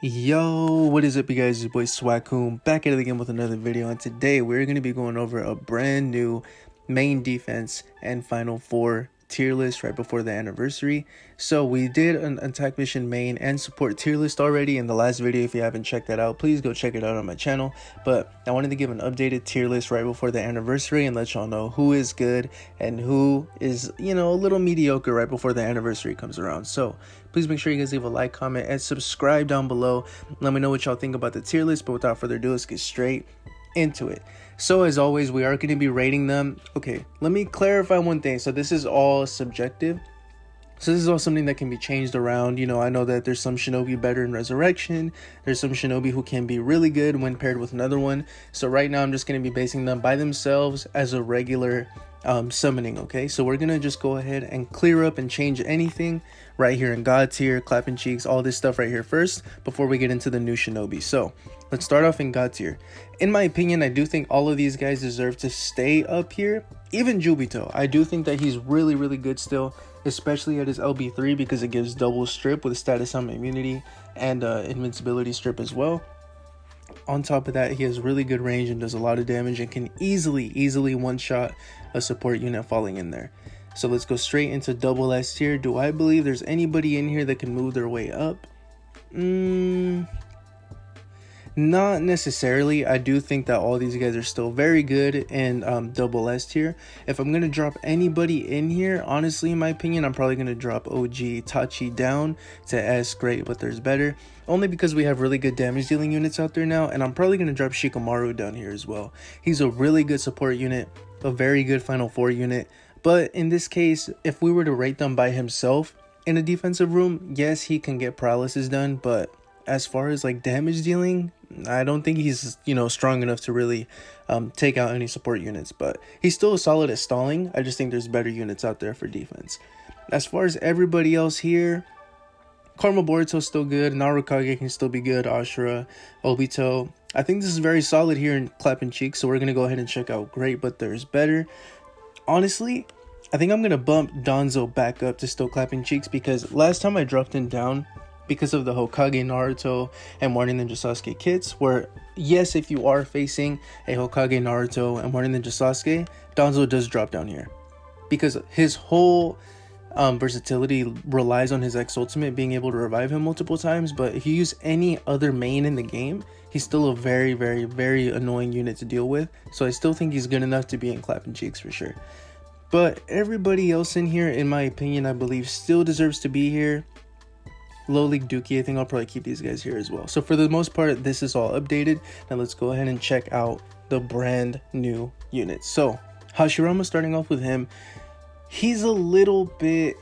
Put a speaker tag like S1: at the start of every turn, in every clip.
S1: Yo, what is up, you guys? It's your boy Swag-kun back at it again with another video, and today we're going to be going over a brand new main defense and final four tier list right before the anniversary. So we did an attack mission main and support tier list already in the last video. If you haven't checked that out, please go check it out on my channel. But I wanted to give an updated tier list right before the anniversary and let y'all know who is good and who is, a little mediocre right before the anniversary comes around. So please make sure you guys leave a like, comment, and subscribe down below. Let me know what y'all think about the tier list. But without further ado, let's get straight into it. So as always, we are going to be rating them. Okay, let me clarify one thing. So this is all subjective. So this is all something that can be changed around. I know that there's some shinobi better in Resurrection. There's some shinobi who can be really good when paired with another one. So right now I'm just going to be basing them by themselves as a regular summoning. Okay, so we're going to just go ahead and clear up and change anything right here in God tier, clapping cheeks, all this stuff right here first before we get into the new shinobi. So let's start off in God tier. In my opinion, I do think all of these guys deserve to stay up here. Even Jubito, I do think that he's really, really good still, especially at his LB3 because it gives double strip with status on immunity and invincibility strip as well. On top of that, he has really good range and does a lot of damage and can easily one-shot a support unit falling in there. So let's go straight into double S tier. Do I believe there's anybody in here that can move their way up? Not necessarily. I do think that all these guys are still very good in double S tier. If I'm going to drop anybody in here, honestly, in my opinion, I'm probably going to drop OG Tachi down to S. Great, but there's better. Only because we have really good damage dealing units out there now. And I'm probably going to drop Shikamaru down here as well. He's a really good support unit, a very good final four unit. But in this case, if we were to rate them by himself in a defensive room, yes, he can get paralysis done. But as far as like damage dealing, I don't think he's strong enough to really take out any support units. But he's still solid at stalling. I just think there's better units out there for defense. As far as everybody else here, Karma Boruto's still good, Narukage can still be good, Ashura, Obito. I think this is very solid here in clapping cheeks, so we're gonna go ahead and check out great, but there's better. Honestly, I think I'm gonna bump Danzo back up to still clapping cheeks because last time I dropped him down because of the Hokage Naruto and Morning Ninja Sasuke kits, where yes, if you are facing a Hokage Naruto and Morning Ninja Sasuke, Danzo does drop down here because his whole versatility relies on his X ultimate being able to revive him multiple times. But if you use any other main in the game, he's still a very annoying unit to deal with. So I still think he's good enough to be in clapping cheeks for sure. But everybody else in here, in my opinion, I believe still deserves to be here. Low League Dookie, I think I'll probably keep these guys here as well. So for the most part, this is all updated. Now let's go ahead and check out the brand new units. So Hashirama, starting off with him, he's a little bit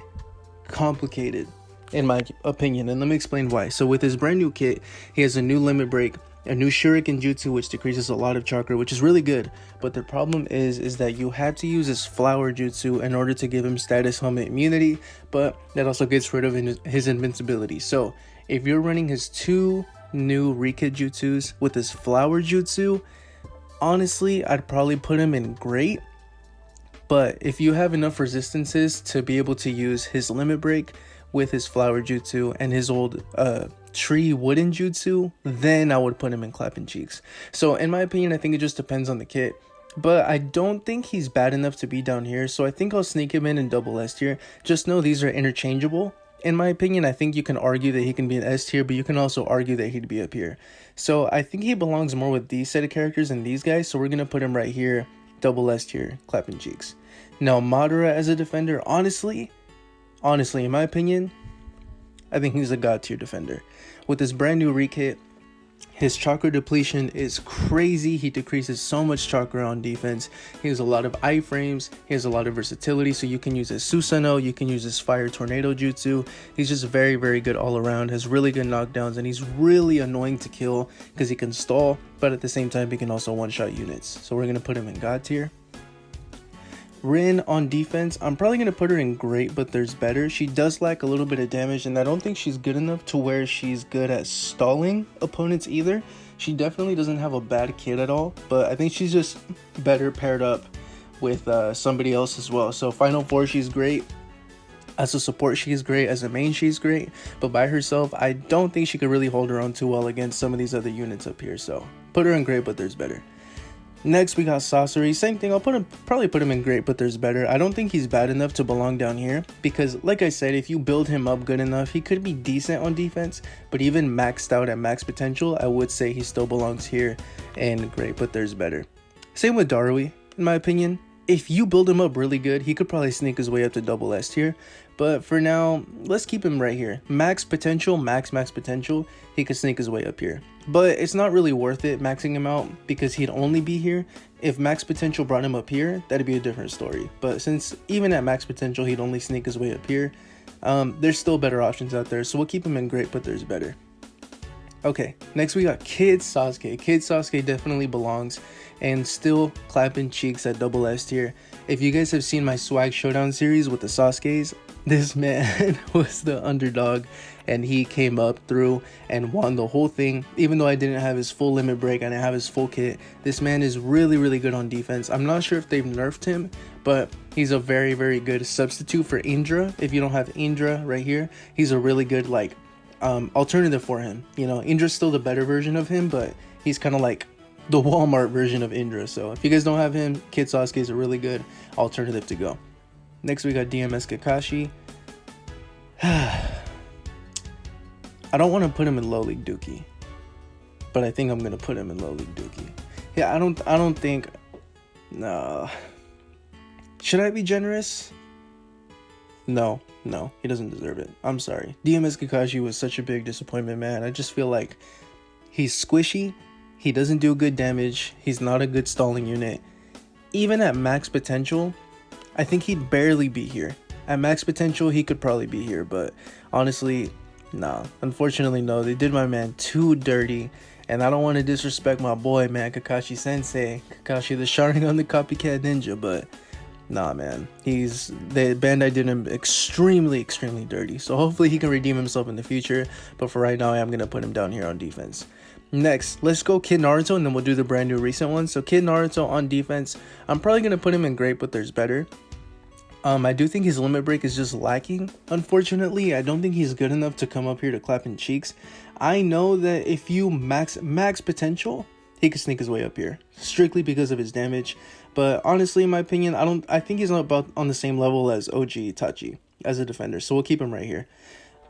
S1: complicated in my opinion, and let me explain why. So with his brand new kit, he has a new limit break, a new shuriken jutsu which decreases a lot of chakra, which is really good. But the problem is that you have to use his flower jutsu in order to give him status helmet immunity, but that also gets rid of his invincibility. So if you're running his two new rekit jutsus with his flower jutsu, honestly, I'd probably put him in great. But if you have enough resistances to be able to use his limit break with his flower jutsu and his old tree wooden jutsu, then I would put him in clapping cheeks. So in my opinion, I think it just depends on the kit. But I don't think he's bad enough to be down here. So I think I'll sneak him in double S tier. Just know these are interchangeable. In my opinion, I think you can argue that he can be an S tier, but you can also argue that he'd be up here. So I think he belongs more with these set of characters than these guys. So we're going to put him right here, double S tier, clapping cheeks. Now Madara as a defender, honestly, in my opinion, I think he's a god tier defender. With his brand new rekit, his chakra depletion is crazy. He decreases so much chakra on defense. He has a lot of iframes. He has a lot of versatility. So you can use his Susanoo, you can use his fire tornado jutsu. He's just very good all around. Has really good knockdowns, and he's really annoying to kill because he can stall, but at the same time he can also one-shot units. So we're gonna put him in god tier. Rin on defense, I'm probably going to put her in great, but there's better. She does lack a little bit of damage, and I don't think she's good enough to where she's good at stalling opponents either. She definitely doesn't have a bad kit at all, but I think she's just better paired up with somebody else as well. So final four, she's great. As a support, she's great. As a main, she's great. But by herself, I don't think she could really hold her own too well against some of these other units up here. So put her in great, but there's better. Next, we got Sorcery. Same thing. I'll probably put him in great, but there's better. I don't think he's bad enough to belong down here because, like I said, if you build him up good enough, he could be decent on defense. But even maxed out at max potential, I would say he still belongs here and great, but there's better. Same with Darui, in my opinion. If you build him up really good, he could probably sneak his way up to double S tier. But for now, let's keep him right here. Max potential, max potential, he could sneak his way up here. But it's not really worth it maxing him out because he'd only be here. If max potential brought him up here, that'd be a different story. But since even at max potential, he'd only sneak his way up here, there's still better options out there. So we'll keep him in great, but there's better. Okay, next we got Kid Sasuke. Kid Sasuke definitely belongs and still clapping cheeks at double S tier. If you guys have seen my Swag Showdown series with the Sasukes, this man was the underdog and he came up through and won the whole thing. Even though I didn't have his full limit break, I didn't have his full kit. This man is really good on defense. I'm not sure if they've nerfed him, but he's a very good substitute for Indra. If you don't have Indra right here, he's a really good like alternative for him. You know, Indra's still the better version of him, but he's kind of like the Walmart version of Indra. So if you guys don't have him, Kid Sasuke is a really good alternative to go. Next we got DMS Kakashi. I don't want to put him in low league Dookie, but I think I'm gonna put him in low league Dookie. Yeah, I don't think. No. Should I be generous? No, he doesn't deserve it. I'm sorry. DMS Kakashi was such a big disappointment, man. I just feel like he's squishy. He doesn't do good damage. He's not a good stalling unit. Even at max potential, I think he'd barely be here. At max potential, he could probably be here, but honestly, nah. Unfortunately, no. They did my man too dirty, and I don't want to disrespect my boy, man, Kakashi Sensei. Kakashi the Sharingan, the copycat ninja, but nah, man. The Bandai did him extremely dirty. So hopefully he can redeem himself in the future, but for right now, I am going to put him down here on defense. Next, let's go Kid Naruto, and then we'll do the brand new recent one. So Kid Naruto on defense, I'm probably going to put him in great, but there's better. I do think his limit break is just lacking. Unfortunately, I don't think he's good enough to come up here to clapping cheeks. I know that if you max potential, he could sneak his way up here strictly because of his damage. But honestly, in my opinion, I think he's not about on the same level as OG Itachi as a defender. So we'll keep him right here.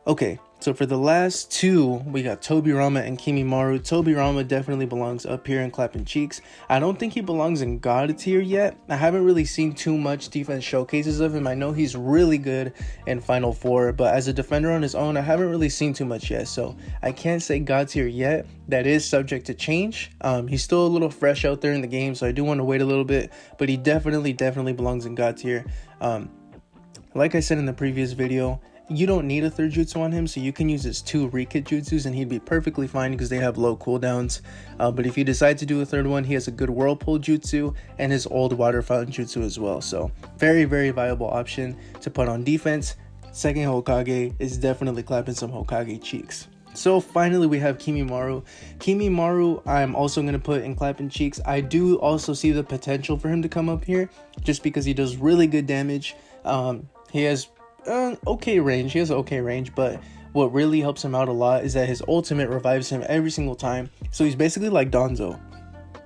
S1: Okay, so for the last two, we got Tobirama and Kimimaro. Tobirama definitely belongs up here in clapping cheeks. I don't think he belongs in God tier yet. I haven't really seen too much defense showcases of him. I know he's really good in Final Four, but as a defender on his own, I haven't really seen too much yet. So I can't say God tier yet. That is subject to change. He's still a little fresh out there in the game, so I do want to wait a little bit, but he definitely belongs in God tier. Like I said in the previous video, you don't need a third jutsu on him, so you can use his 2 rekit jutsus and he'd be perfectly fine because they have low cooldowns. But if you decide to do a third one, he has a good whirlpool jutsu and his old water fountain jutsu as well. So very viable option to put on defense. Second Hokage is definitely clapping some Hokage cheeks. So finally we have Kimimaro. Kimimaro I'm also going to put in clapping cheeks. I do also see the potential for him to come up here just because he does really good damage. He has okay range, but what really helps him out a lot is that his ultimate revives him every single time. So he's basically like Danzo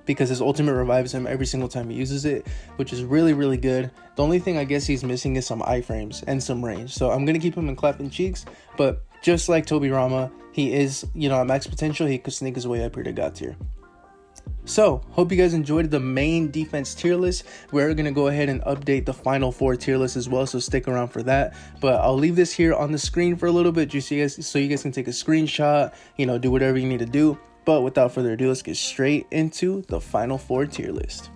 S1: because his ultimate revives him every single time he uses it, which is really good. The only thing I guess he's missing is some iframes and some range. So I'm gonna keep him in clapping cheeks, but just like Tobirama, he is, at max potential. He could sneak his way up here to God tier. So, hope you guys enjoyed the main defense tier list. We're going to go ahead and update the final 4 tier list as well, so stick around for that. But I'll leave this here on the screen for a little bit just so you guys can take a screenshot, do whatever you need to do. But without further ado, let's get straight into the final 4 tier list.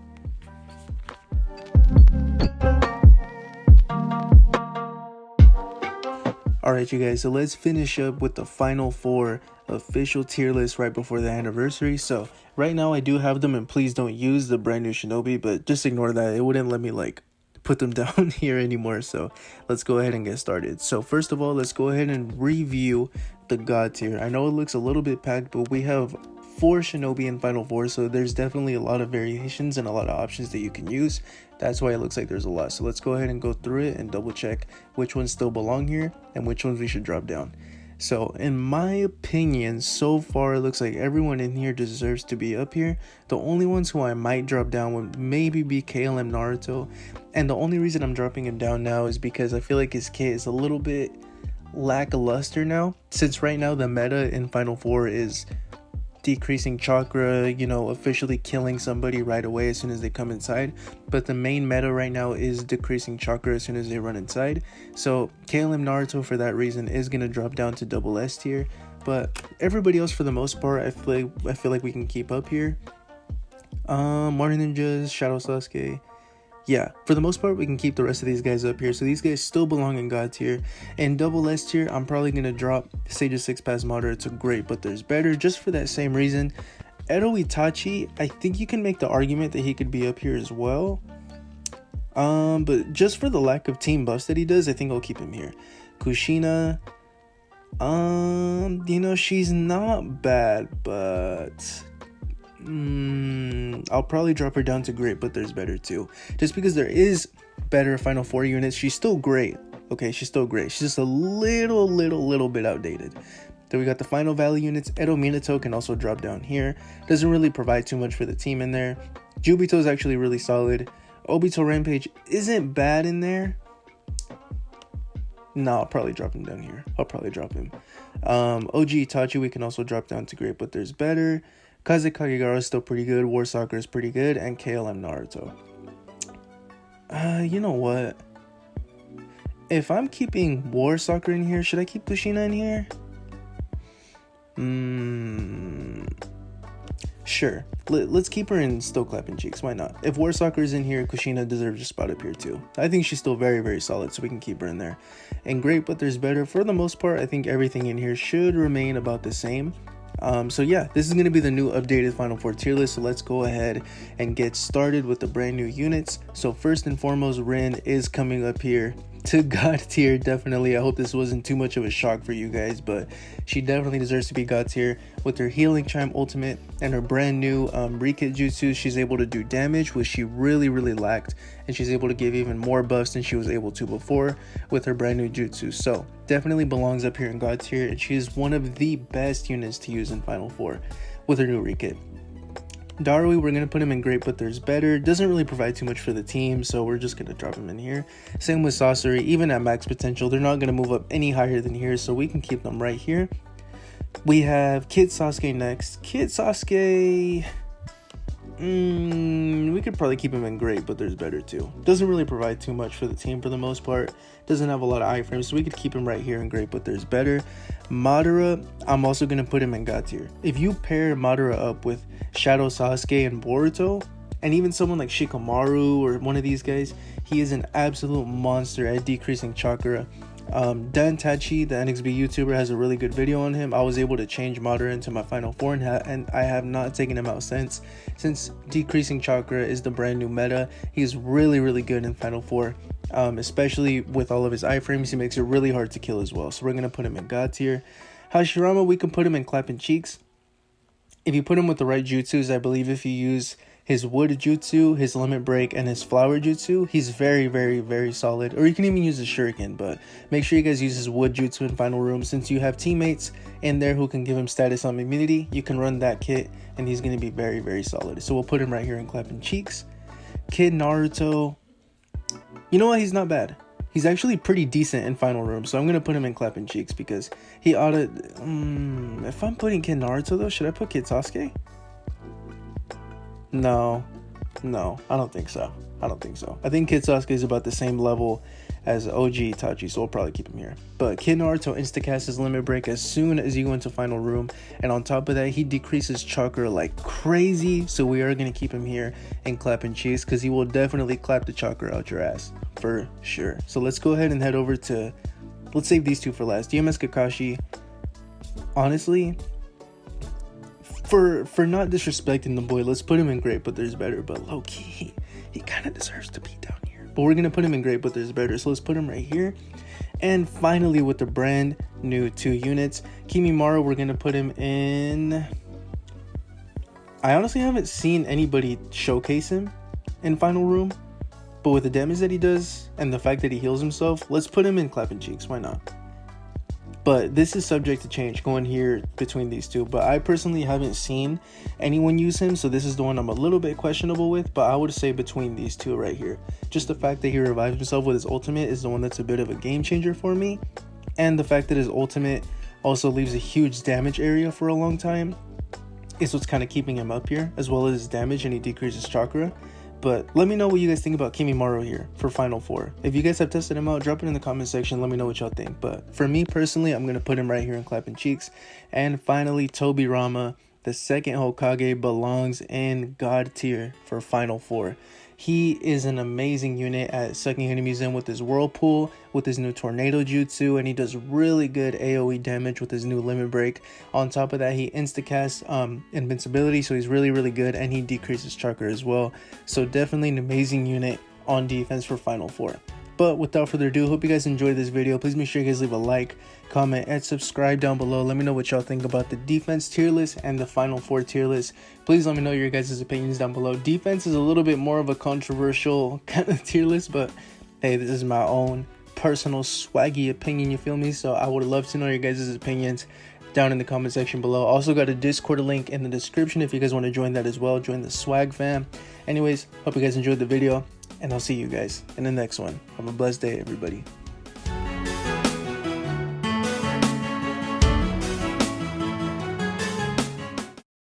S1: Alright you guys, so let's finish up with the final 4 official tier list right before the anniversary. So right now I do have them, and please don't use the brand new Shinobi, but just ignore that. It wouldn't let me put them down here anymore. So let's go ahead and get started. So first of all, let's go ahead and review the God tier. I know it looks a little bit packed, but we have 4 Shinobi in Final 4, so there's definitely a lot of variations and a lot of options that you can use. That's why it looks like there's a lot. So let's go ahead and go through it and double check which ones still belong here and which ones we should drop down. So in my opinion, so far it looks like everyone in here deserves to be up here. The only ones who I might drop down would maybe be KLM Naruto, and the only reason I'm dropping him down now is because I feel like his kit is a little bit lackluster now, since right now the meta in Final 4 is decreasing chakra, you know, officially killing somebody right away as soon as they come inside, but the main meta right now is decreasing chakra as soon as they run inside. So KLM Naruto for that reason is going to drop down to double S tier, but everybody else for the most part I feel like we can keep up here. Martin Ninjas, Shadow Sasuke, yeah, for the most part we can keep the rest of these guys up here. So these guys still belong in God tier. In double S tier, I'm probably going to drop Sage's 6 Pass Moderate to Great, but there's better, just for that same reason. Edo Itachi, I think you can make the argument that he could be up here as well. But just for the lack of team buffs that he does, I think I'll keep him here. Kushina, you know, she's not bad, but I'll probably drop her down to great, but there's better too. Just because there is better Final 4 units, she's still great. Okay, she's still great. She's just a little bit outdated. Then we got the Final Valley units. Edo Minato can also drop down here. Doesn't really provide too much for the team in there. Jubito is actually really solid. Obito Rampage isn't bad in there. No, I'll probably drop him down here. I'll probably drop him. OG Itachi we can also drop down to great, but there's better. Kaze Kagegara is still pretty good. War Soccer is pretty good. And KLM Naruto. You know what? If I'm keeping War Soccer in here, should I keep Kushina in here? Sure. Let's keep her in Still Clapping Cheeks. Why not? If War Soccer is in here, Kushina deserves a spot up here too. I think she's still very solid, so we can keep her in there. And great, but there's better. For the most part, I think everything in here should remain about the same. So yeah, this is going to be the new updated Final 4 tier list, so let's go ahead and get started with the brand new units. So first and foremost, Rin is coming up here to God tier, definitely. I hope this wasn't too much of a shock for you guys, but she definitely deserves to be God tier. With her Healing Chime ultimate and her brand new Rekit Jutsu, she's able to do damage, which she really lacked, and she's able to give even more buffs than she was able to before with her brand new Jutsu. So definitely belongs up here in God tier, and she is one of the best units to use in Final 4 with her new Rekit. Darui, we're going to put him in great, but there's better. Doesn't really provide too much for the team, so we're just going to drop him in here. Same with Sasori, even at max potential, they're not going to move up any higher than here, so we can keep them right here. We have Kid Sasuke next. Kid Sasuke, we could probably keep him in great, but there's better too. Doesn't really provide too much for the team for the most part. Doesn't have a lot of iframes, so we could keep him right here in great, but there's better. Madara, I'm also going to put him in God tier. If you pair Madara up with Shadow Sasuke and Boruto, and even someone like Shikamaru or one of these guys, he is an absolute monster at decreasing chakra. Dan Tachi, the NXB YouTuber, has a really good video on him. I was able to change Madara into my Final 4 and I have not taken him out since decreasing chakra is the brand new meta. He's really good in Final 4, especially with all of his iframes. He makes it really hard to kill as well, so we're going to put him in God tier. Hashirama, we can put him in Clapping Cheeks. If you put him with the right jutsus, I believe if you use his wood jutsu, his limit break, and his flower jutsu, he's very solid. Or you can even use his shuriken, but make sure you guys use his wood jutsu in final room. Since you have teammates in there who can give him status on immunity, you can run that kit and he's going to be very solid. So we'll put him right here in Clapping Cheeks. Kid Naruto, you know what, he's not bad. He's actually pretty decent in final room, so I'm going to put him in Clapping Cheeks because he ought to... if I'm putting Kid Naruto though, should I put Kid Sasuke? No, I don't think so. I think Kid Sasuke is about the same level as OG Itachi, so we'll probably keep him here. But Kid Naruto instacasts his limit break as soon as you go into final room, and on top of that, he decreases chakra like crazy, so we are going to keep him here in Clapping Cheeks because he will definitely clap the chakra out your ass for sure. So let's go ahead and head over to, let's save these two for last. DMS Kakashi, honestly, for not disrespecting the boy, let's put him in great, but there's better. But low-key, he kind of deserves to be down here, but we're gonna put him in great, but there's better, so let's put him right here. And finally, with the brand new 2 units, Kimimaro, we're gonna put him in I honestly haven't seen anybody showcase him in Final Room, but with the damage that he does and the fact that he heals himself, let's put him in Clapping Cheeks, why not? But this is subject to change going here between these two, but I personally haven't seen anyone use him, so this is the one I'm a little bit questionable with, but I would say between these two right here. Just the fact that he revives himself with his ultimate is the one that's a bit of a game changer for me, and the fact that his ultimate also leaves a huge damage area for a long time is what's kind of keeping him up here, as well as his damage, and he decreases chakra. But let me know what you guys think about Kimimaro here for Final 4. If you guys have tested him out, drop it in the comment section. Let me know what y'all think. But for me personally, I'm going to put him right here in Clapping Cheeks. And finally, Tobirama, the second Hokage, belongs in God tier for Final 4. He is an amazing unit at sucking enemies in with his Whirlpool, with his new Tornado Jutsu, and he does really good AoE damage with his new Limit Break. On top of that, he instacasts invincibility, so he's really good, and he decreases chakra as well. So definitely an amazing unit on defense for Final 4. But without further ado, hope you guys enjoyed this video. Please make sure you guys leave a like, comment, and subscribe down below. Let me know what y'all think about the defense tier list and the Final 4 tier list. Please let me know your guys' opinions down below. Defense is a little bit more of a controversial kind of tier list, but hey, this is my own personal swaggy opinion, you feel me? So I would love to know your guys' opinions down in the comment section below. Also got a Discord link in the description if you guys want to join that as well. Join the swag fam. Anyways, hope you guys enjoyed the video, and I'll see you guys in the next one. Have a blessed day, everybody.